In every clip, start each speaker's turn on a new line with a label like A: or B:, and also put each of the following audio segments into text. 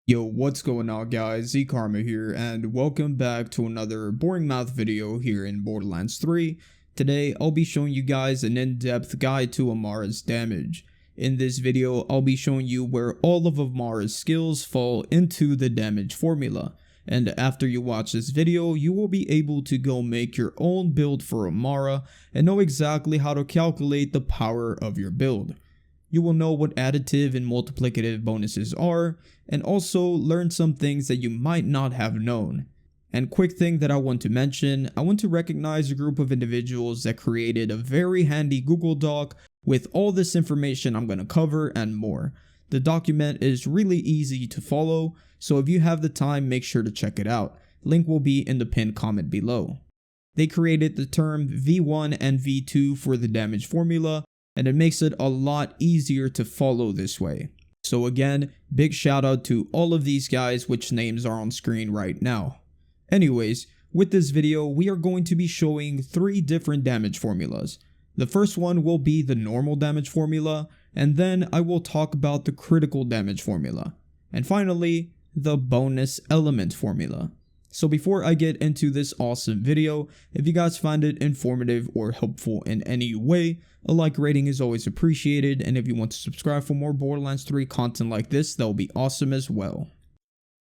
A: Yo, what's going on guys, Karma here, and welcome back to another boring math video here in Borderlands 3. Today, I'll be showing you guys an in-depth guide to Amara's damage. In this video, I'll be showing you where all of Amara's skills fall into the damage formula. And after you watch this video, you will be able to go make your own build for Amara and know exactly how to calculate the power of your build. You will know what additive and multiplicative bonuses are, and also learn some things that you might not have known. And quick thing that I want to mention, I want to recognize a group of individuals that created a very handy Google Doc with all this information I'm going to cover and more. The document is really easy to follow, so if you have the time, make sure to check it out. Link will be in the pinned comment below. They created the term V1 and V2 for the damage formula, and it makes it a lot easier to follow this way. So again, big shout out to all of these guys, which names are on screen right now. Anyways, with this video, we are going to be showing 3 different damage formulas. The first one will be the normal damage formula, and then I will talk about the critical damage formula. And finally, the bonus element formula. So before I get into this awesome video, if you guys find it informative or helpful in any way, a like rating is always appreciated, and if you want to subscribe for more Borderlands 3 content like this, that will be awesome as well.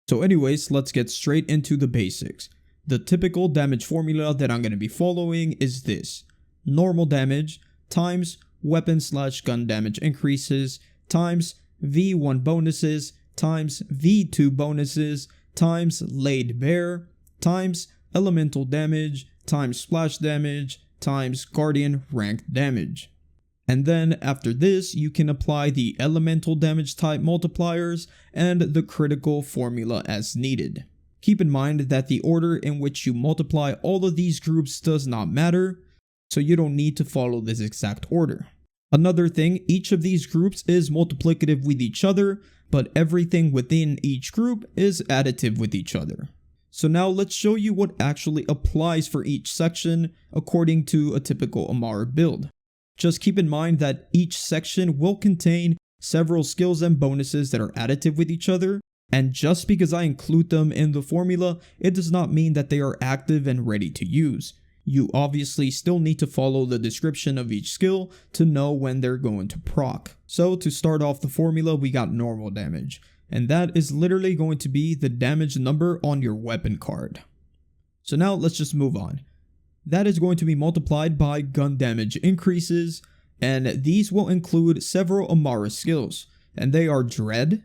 A: So anyways, let's get straight into the basics. The typical damage formula that I'm going to be following is this: normal damage times weapon/gun damage increases times V1 bonuses times V2 bonuses times laid bare times elemental damage times splash damage times guardian ranked damage. And then after this, you can apply the elemental damage type multipliers and the critical formula as needed. Keep in mind that the order in which you multiply all of these groups does not matter, so you don't need to follow this exact order. Another thing, each of these groups is multiplicative with each other, but everything within each group is additive with each other. So now let's show you what actually applies for each section according to a typical Amara build. Just keep in mind that each section will contain several skills and bonuses that are additive with each other, and just because I include them in the formula, it does not mean that they are active and ready to use. You obviously still need to follow the description of each skill to know when they're going to proc. So to start off the formula, we got normal damage, and that is literally going to be the damage number on your weapon card. So now let's just move on. That is going to be multiplied by gun damage increases, and these will include several Amara skills, and they are Dread,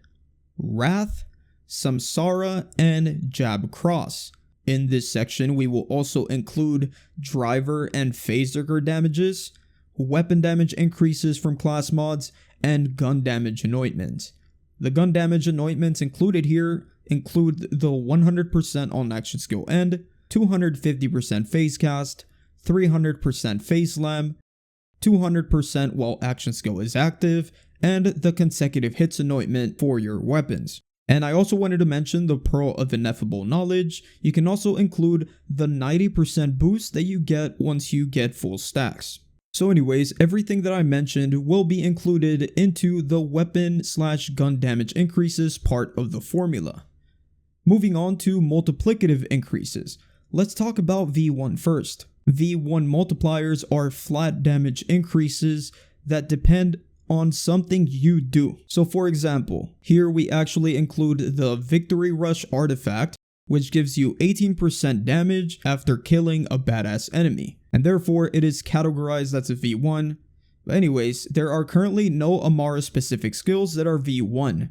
A: Wrath, Samsara, and Jab Cross. In this section, we will also include driver and phaser damages, weapon damage increases from class mods, and gun damage anointments. The gun damage anointments included here include the 100% on action skill end, 250% phase cast, 300% phase slam, 200% while action skill is active, and the consecutive hits anointment for your weapons. And I also wanted to mention the Pearl of Ineffable Knowledge. You can also include the 90% boost that you get once you get full stacks. So anyways, everything that I mentioned will be included into the weapon/gun damage increases part of the formula. Moving on to multiplicative increases. Let's talk about V1 first. V1 multipliers are flat damage increases that depend on something you do. So for example, here we actually include the Victory Rush artifact, which gives you 18% damage after killing a badass enemy, and therefore it is categorized as a V1. But anyways, there are currently no Amara specific skills that are V1,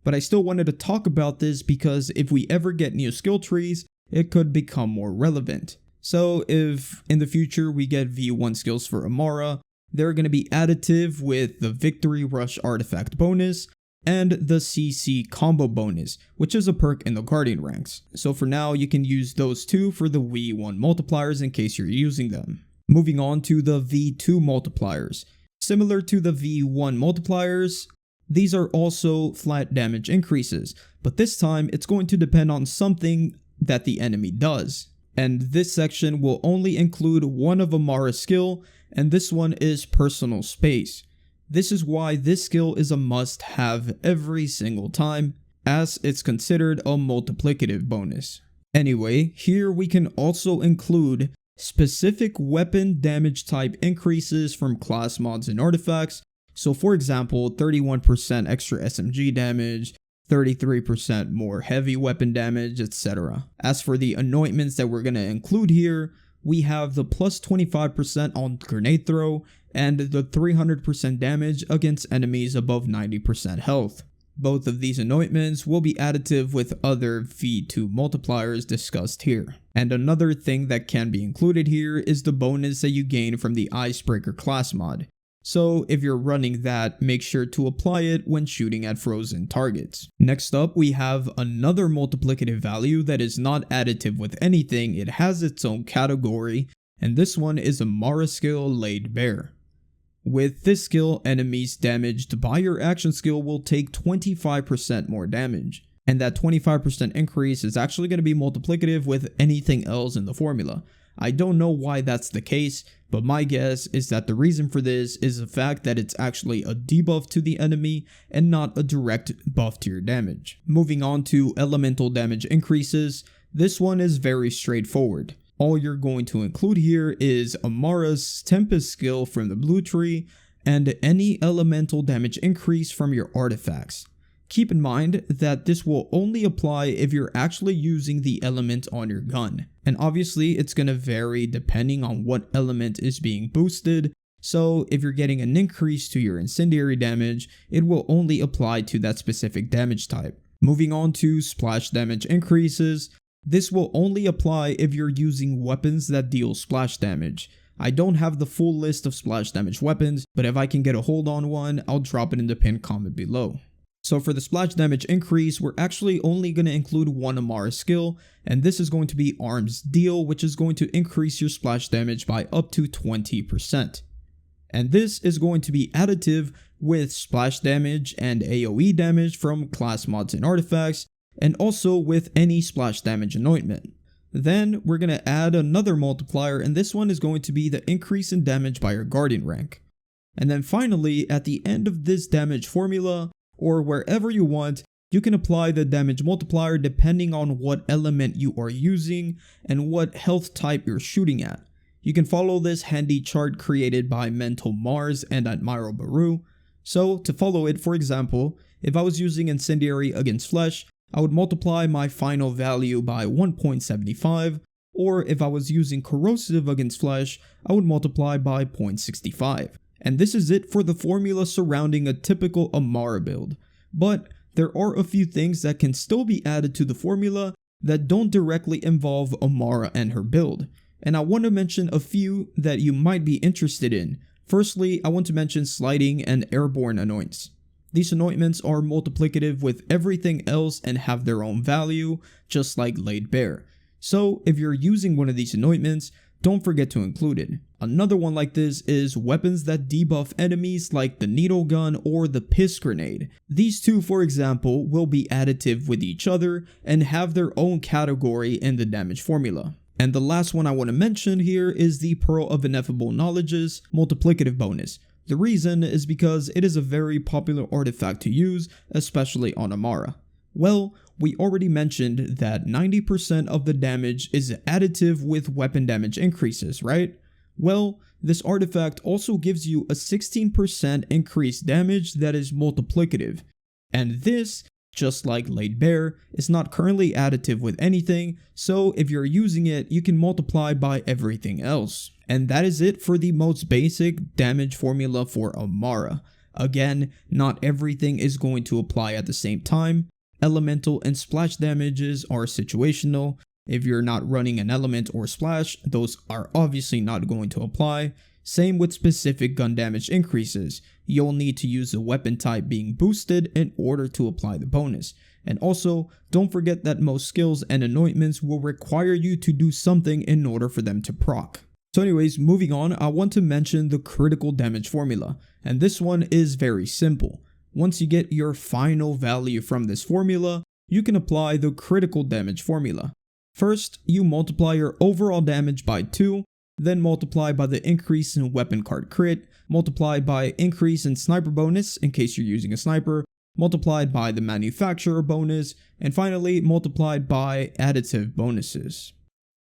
A: but I still wanted to talk about this because if we ever get new skill trees, it could become more relevant. So if in the future we get V1 skills for Amara, they're going to be additive with the Victory Rush artifact bonus and the CC combo bonus, which is a perk in the Guardian ranks. So for now, you can use those two for the V1 multipliers in case you're using them. Moving on to the V2 multipliers. Similar to the V1 multipliers, these are also flat damage increases, but this time it's going to depend on something that the enemy does. And this section will only include one of Amara's skill, and this one is personal space. This is why this skill is a must-have every single time. as it's considered a multiplicative bonus. Anyway, here we can also include specific weapon damage type increases from class mods and artifacts. So for example, 31% extra SMG damage, 33% more heavy weapon damage, etc. As for the anointments that we're going to include here, we have the plus 25% on grenade throw and the 300% damage against enemies above 90% health. Both of these anointments will be additive with other V2 multipliers discussed here. And another thing that can be included here is the bonus that you gain from the Icebreaker class mod. So if you're running that, make sure to apply it when shooting at frozen targets. Next up, we have another multiplicative value that is not additive with anything. It has its own category, and this one is Amara skill Laid Bare. With this skill, enemies damaged by your action skill will take 25% more damage. And that 25% increase is actually going to be multiplicative with anything else in the formula. I don't know why that's the case, but my guess is that the reason for this is the fact that it's actually a debuff to the enemy and not a direct buff to your damage. Moving on to elemental damage increases, this one is very straightforward. All you're going to include here is Amara's Tempest skill from the blue tree and any elemental damage increase from your artifacts. Keep in mind that this will only apply if you're actually using the element on your gun. And obviously it's going to vary depending on what element is being boosted. So if you're getting an increase to your incendiary damage, it will only apply to that specific damage type. Moving on to splash damage increases. This will only apply if you're using weapons that deal splash damage. I don't have the full list of splash damage weapons, but if I can get a hold on one, I'll drop it in the pinned comment below. So for the splash damage increase, we're actually only going to include one Amara skill, and this is going to be Arms Deal, which is going to increase your splash damage by up to 20%. And this is going to be additive with splash damage and AoE damage from class mods and artifacts, and also with any splash damage anointment. Then we're going to add another multiplier, and this one is going to be the increase in damage by your Guardian rank. And then finally, at the end of this damage formula, or wherever you want, you can apply the damage multiplier depending on what element you are using and what health type you're shooting at. You can follow this handy chart created by Mental Mars and Admiral Baru. So to follow it, for example, if I was using Incendiary against Flesh, I would multiply my final value by 1.75, or if I was using Corrosive against Flesh, I would multiply by 0.65. And this is it for the formula surrounding a typical Amara build. But there are a few things that can still be added to the formula that don't directly involve Amara and her build. And I want to mention a few that you might be interested in. Firstly, I want to mention Sliding and Airborne anoints. These anointments are multiplicative with everything else and have their own value, just like Laid Bare. So if you're using one of these anointments, don't forget to include it. Another one like this is weapons that debuff enemies like the needle gun or the piss grenade. These two, for example, will be additive with each other and have their own category in the damage formula. And the last one I want to mention here is the Pearl of Ineffable Knowledge's multiplicative bonus. The reason is because it is a very popular artifact to use, especially on Amara. Well, we already mentioned that 90% of the damage is additive with weapon damage increases, right? Well, this artifact also gives you a 16% increased damage that is multiplicative. And this, just like Laid Bare, is not currently additive with anything, so if you're using it, you can multiply by everything else. And that is it for the most basic damage formula for Amara. Again, not everything is going to apply at the same time. Elemental and splash damages are situational. If you're not running an element or splash, those are obviously not going to apply. Same with specific gun damage increases. You'll need to use the weapon type being boosted in order to apply the bonus. And also, don't forget that most skills and anointments will require you to do something in order for them to proc. So anyways, moving on, I want to mention the critical damage formula. And this one is very simple. Once you get your final value from this formula, you can apply the critical damage formula. First, you multiply your overall damage by 2, then multiply by the increase in weapon card crit, multiply by increase in sniper bonus in case you're using a sniper, multiplied by the manufacturer bonus, and finally multiplied by additive bonuses.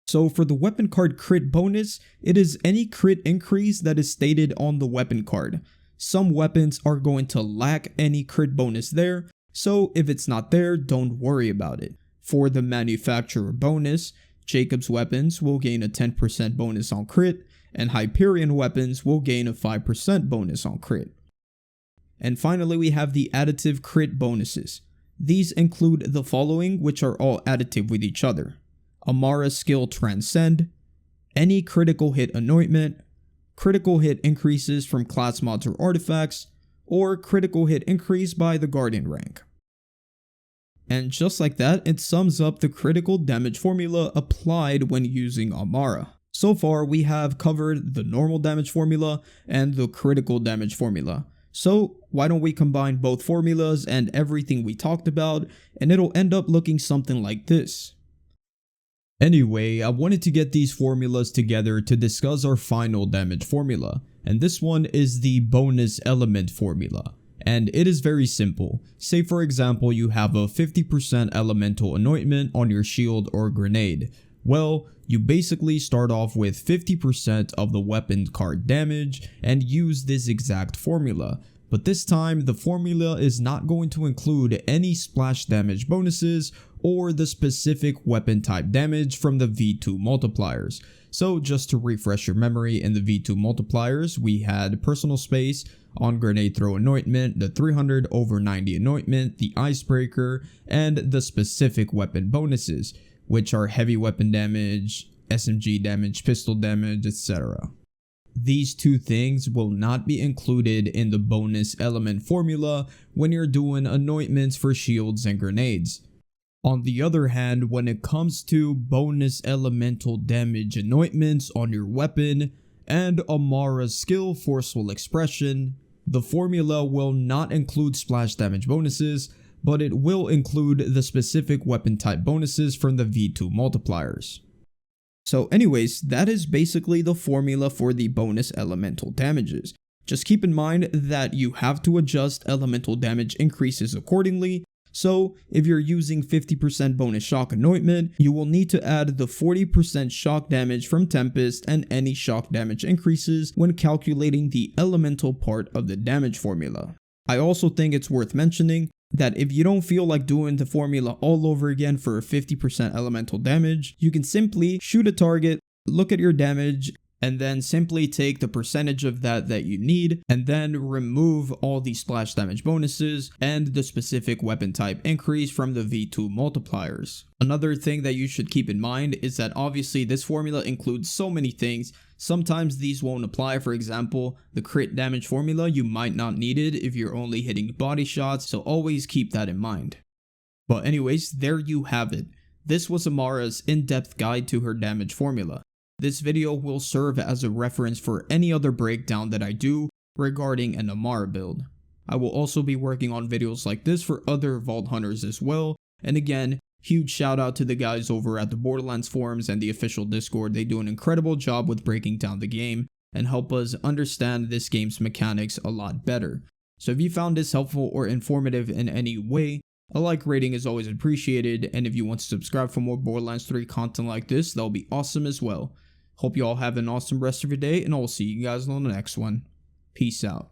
A: So for the weapon card crit bonus, it is any crit increase that is stated on the weapon card. Some weapons are going to lack any crit bonus there, so if it's not there, don't worry about it. For the manufacturer bonus, Jacob's weapons will gain a 10% bonus on crit, and Hyperion weapons will gain a 5% bonus on crit. And finally, we have the additive crit bonuses. These include the following, which are all additive with each other: Amara skill Transcend, any critical hit anointment, critical hit increases from class mods or artifacts, or critical hit increase by the Guardian rank. And just like that, it sums up the critical damage formula applied when using Amara. So far, we have covered the normal damage formula and the critical damage formula. So why don't we combine both formulas and everything we talked about, and it'll end up looking something like this. Anyway, I wanted to get these formulas together to discuss our final damage formula, and this one is the bonus element formula. And it is very simple. Say for example you have a 50% elemental anointment on your shield or grenade. Well, you basically start off with 50% of the weapon card damage and use this exact formula. But this time the formula is not going to include any splash damage bonuses or the specific weapon type damage from the V2 multipliers. So just to refresh your memory, in the V2 multipliers we had personal space, on grenade throw anointment, the 300/90 anointment, the icebreaker, and the specific weapon bonuses, which are heavy weapon damage, SMG damage, pistol damage, etc. These two things will not be included in the bonus element formula when you're doing anointments for shields and grenades. On the other hand, when it comes to bonus elemental damage anointments on your weapon and Amara's skill Forceful Expression, the formula will not include splash damage bonuses, but it will include the specific weapon type bonuses from the V2 multipliers. So anyways, that is basically the formula for the bonus elemental damages. Just keep in mind that you have to adjust elemental damage increases accordingly. So if you're using 50% bonus shock anointment, you will need to add the 40% shock damage from Tempest and any shock damage increases when calculating the elemental part of the damage formula. I also think it's worth mentioning that if you don't feel like doing the formula all over again for 50% elemental damage, you can simply shoot a target, look at your damage, and then simply take the percentage of that you need, and then remove all the splash damage bonuses and the specific weapon type increase from the V2 multipliers. Another thing that you should keep in mind is that obviously this formula includes so many things. Sometimes these won't apply. For example, the crit damage formula, you might not need it if you're only hitting body shots, so always keep that in mind. But anyways, there you have it. This was Amara's in-depth guide to her damage formula. This video will serve as a reference for any other breakdown that I do regarding an Amara build. I will also be working on videos like this for other Vault Hunters as well, and again, huge shout out to the guys over at the Borderlands forums and the official Discord. They do an incredible job with breaking down the game and help us understand this game's mechanics a lot better. So if you found this helpful or informative in any way, a like rating is always appreciated, and if you want to subscribe for more Borderlands 3 content like this, that'll be awesome as well. Hope you all have an awesome rest of your day, and I'll see you guys on the next one. Peace out.